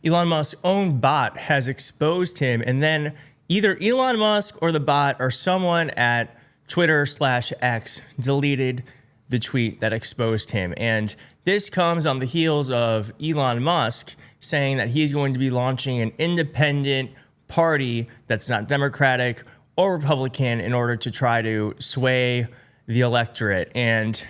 Elon Musk's own bot has exposed him, and then either Elon Musk or the bot or someone at Twitter/X deleted the tweet that exposed him. And this comes on the heels of Elon Musk saying that he's going to be launching an independent party that's not Democratic or Republican in order to try to sway the electorate. And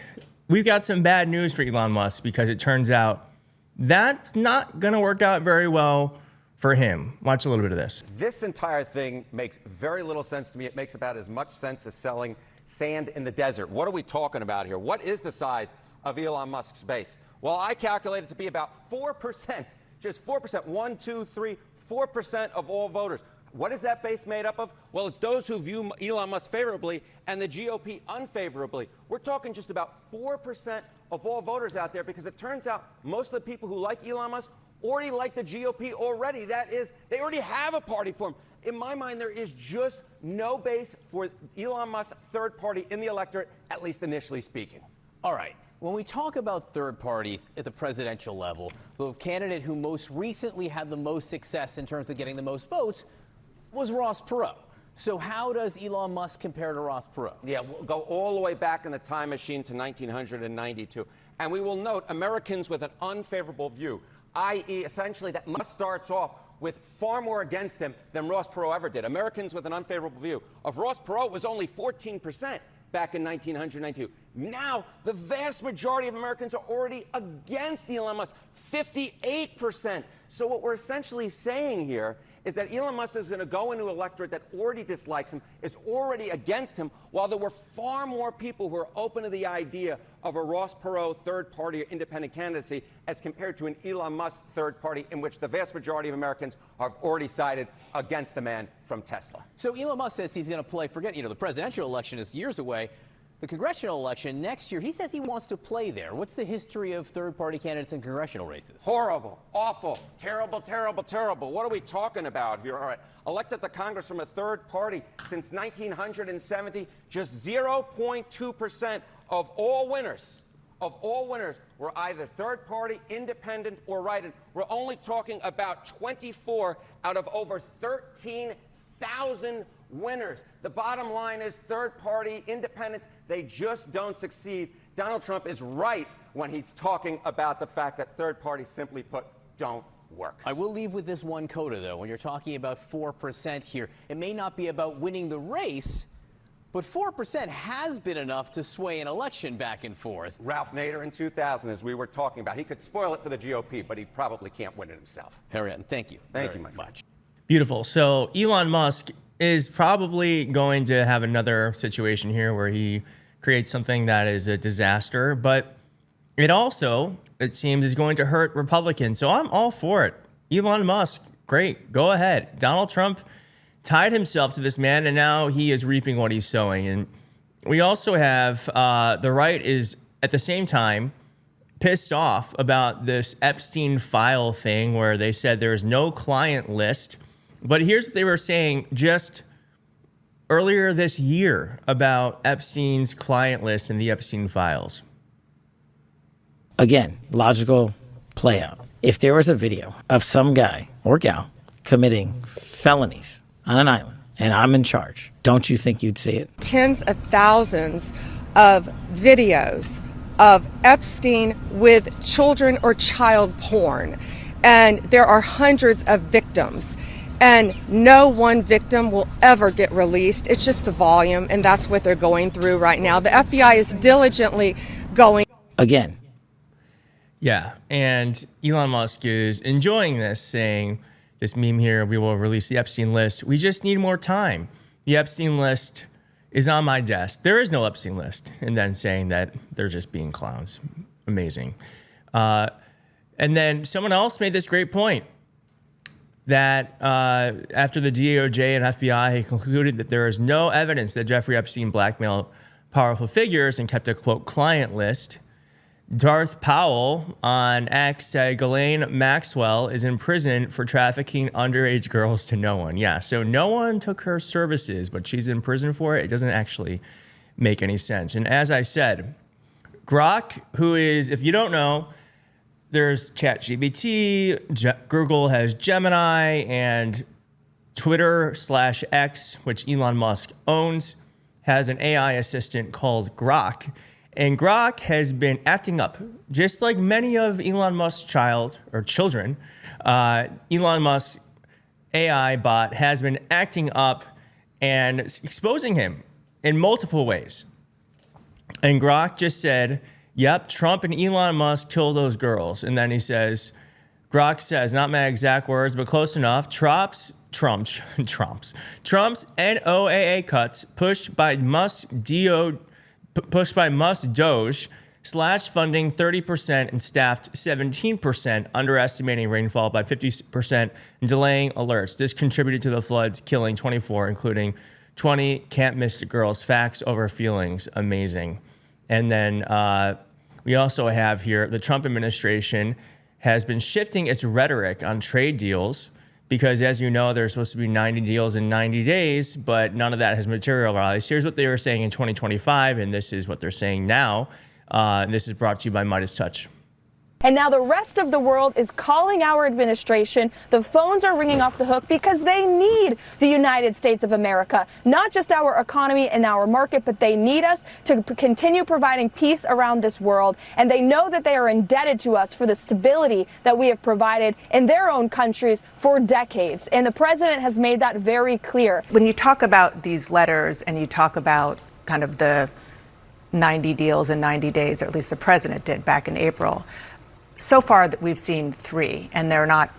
we've got some bad news for Elon Musk, because it turns out that's not going to work out very well for him. Watch a little bit of this. This entire thing makes very little sense to me. It makes about as much sense as selling sand in the desert. What are we talking about here? What is the size of Elon Musk's base? Well, I calculate it to be about 4%, just 4%, 1, 2, 3, 4% of all voters. What is that base made up of? Well, it's those who view Elon Musk favorably and the GOP unfavorably. We're talking just about 4% of all voters out there, because it turns out most of the people who like Elon Musk already like the GOP already. That is, they already have a party for him. In my mind, there is just no base for Elon Musk's third party in the electorate, at least initially speaking. All right. When we talk about third parties at the presidential level, the candidate who most recently had the most success in terms of getting the most votes was Ross Perot. So how does Elon Musk compare to Ross Perot? Yeah, we'll go all the way back in the time machine to 1992. And we will note Americans with an unfavorable view, i.e., essentially that Musk starts off with far more against him than Ross Perot ever did. Americans with an unfavorable view of Ross Perot was only 14% back in 1992. Now, the vast majority of Americans are already against Elon Musk, 58%. So what we're essentially saying here is that Elon Musk is going to go into an electorate that already dislikes him, is already against him, while there were far more people who are open to the idea of a Ross Perot third party or independent candidacy as compared to an Elon Musk third party, in which the vast majority of Americans have already sided against the man from Tesla. So Elon Musk says he's going to play, forget, the presidential election is years away. The congressional election next year, he says he wants to play there. What's the history of third-party candidates in congressional races? Horrible, awful, terrible, terrible, terrible. What are we talking about here? All right, elected to Congress from a third party since 1970, just 0.2% of all winners were either third party, independent, or write-in. We're only talking about 24 out of over 13,000 winners. The bottom line is third party, independents, they just don't succeed. Donald Trump is right when he's talking about the fact that third parties, simply put, don't work. I will leave with this one coda, though. When you're talking about 4% here, it may not be about winning the race, but 4% has been enough to sway an election back and forth. Ralph Nader in 2000, as we were talking about, he could spoil it for the GOP, but he probably can't win it himself. Harry, thank you. Thank you, my friend. Beautiful. So Elon Musk is probably going to have another situation here where he creates something that is a disaster, but it also, it seems, is going to hurt Republicans. So I'm all for it. Elon Musk, great, go ahead. Donald Trump tied himself to this man, and now he is reaping what he's sowing. And we also have the right is at the same time pissed off about this Epstein file thing where they said there's no client list. But here's what they were saying just earlier this year about Epstein's client list and the Epstein files. Again, logical play out. If there was a video of some guy or gal committing felonies on an island and I'm in charge, don't you think you'd see it? Tens of thousands of videos of Epstein with children or child porn. And there are hundreds of victims. And no one victim will ever get released. It's just the volume, and that's what they're going through right now. The FBI is diligently going. Again. Yeah, and Elon Musk is enjoying this, saying, this meme here, we will release the Epstein list. We just need more time. The Epstein list is on my desk. There is no Epstein list. And then saying that they're just being clowns. Amazing. And then someone else made this great point, that after the DOJ and FBI concluded that there is no evidence that Jeffrey Epstein blackmailed powerful figures and kept a, quote, client list, Darth Powell on X said Ghislaine Maxwell is in prison for trafficking underage girls to no one. Yeah, so no one took her services, but she's in prison for it. It doesn't actually make any sense. And as I said, Grok, who is, if you don't know, there's ChatGPT, Google has Gemini, and Twitter/X, which Elon Musk owns, has an AI assistant called Grok. And Grok has been acting up, just like many of Elon Musk's children. Elon Musk's AI bot has been acting up and exposing him in multiple ways. And Grok just said, yep, Trump and Elon Musk killed those girls. And then he says, Grok says, not my exact words, but close enough, Trump's NOAA cuts pushed by Musk Doge slashed funding 30% and staffed 17%, underestimating rainfall by 50% and delaying alerts. This contributed to the floods, killing 24, including 20 can't miss the girls. Facts over feelings. Amazing. And then we also have here the Trump administration has been shifting its rhetoric on trade deals because, as you know, there's supposed to be 90 deals in 90 days, but none of that has materialized. Here's what they were saying in 2025, and this is what they're saying now. This is brought to you by Midas Touch. And now the rest of the world is calling our administration. The phones are ringing off the hook because they need the United States of America, not just our economy and our market, but they need us to continue providing peace around this world. And they know that they are indebted to us for the stability that we have provided in their own countries for decades. And the president has made that very clear. When you talk about these letters and you talk about kind of the 90 deals in 90 days, or at least the president did back in April, so far we've seen 3, and they're not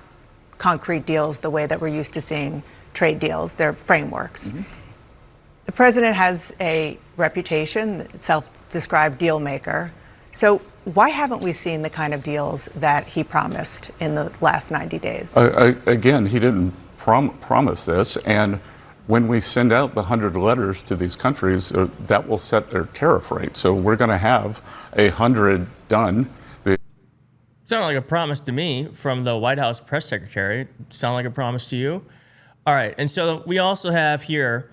concrete deals the way that we're used to seeing trade deals. They're frameworks. Mm-hmm. The president has a reputation, self-described deal maker. So why haven't we seen the kind of deals that he promised in the last 90 days? Again, he didn't promise this, and when we send out the 100 letters to these countries, that will set their tariff rate. So we're going to have 100 done. Sounded like a promise to me from the White House press secretary. Sound like a promise to you? All right. And so we also have here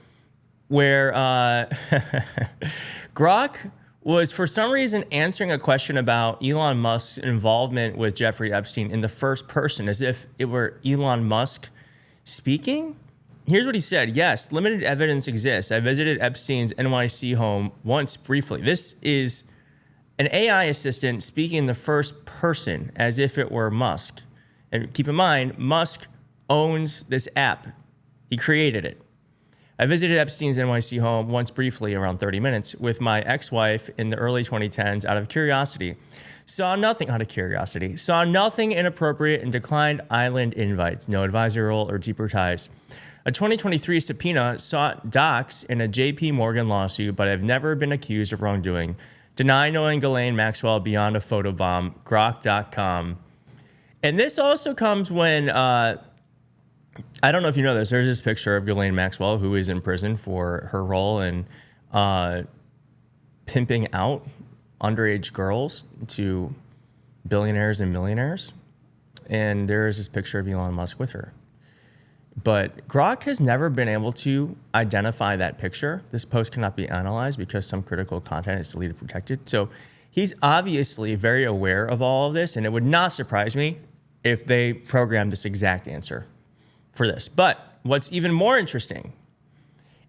where Grok was for some reason answering a question about Elon Musk's involvement with Jeffrey Epstein in the first person, as if it were Elon Musk speaking. Here's what he said. Yes, limited evidence exists. I visited Epstein's NYC home once briefly. This is an AI assistant speaking in the first person as if it were Musk. And keep in mind, Musk owns this app. He created it. I visited Epstein's NYC home once briefly, around 30 minutes, with my ex-wife in the early 2010s out of curiosity. Saw nothing inappropriate and declined island invites. No advisory role or deeper ties. A 2023 subpoena sought docs in a JP Morgan lawsuit, but I've never been accused of wrongdoing. Deny knowing Ghislaine Maxwell beyond a photobomb, grok.com. And this also comes when, I don't know if you know this, there's this picture of Ghislaine Maxwell who is in prison for her role in pimping out underage girls to billionaires and millionaires. And there is this picture of Elon Musk with her. But Grok has never been able to identify that picture. This post cannot be analyzed because some critical content is deleted protected. So he's obviously very aware of all of this, and it would not surprise me if they programmed this exact answer for this. But what's even more interesting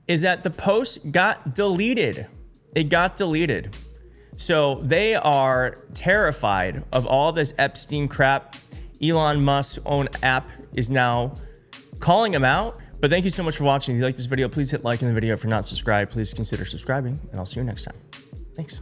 is that the post got deleted. It got deleted. So they are terrified of all this Epstein crap. Elon Musk's own app is now calling him out. But thank you so much for watching. If you like this video, please hit like in the video. If you're not subscribed, please consider subscribing, and I'll see you next time. Thanks.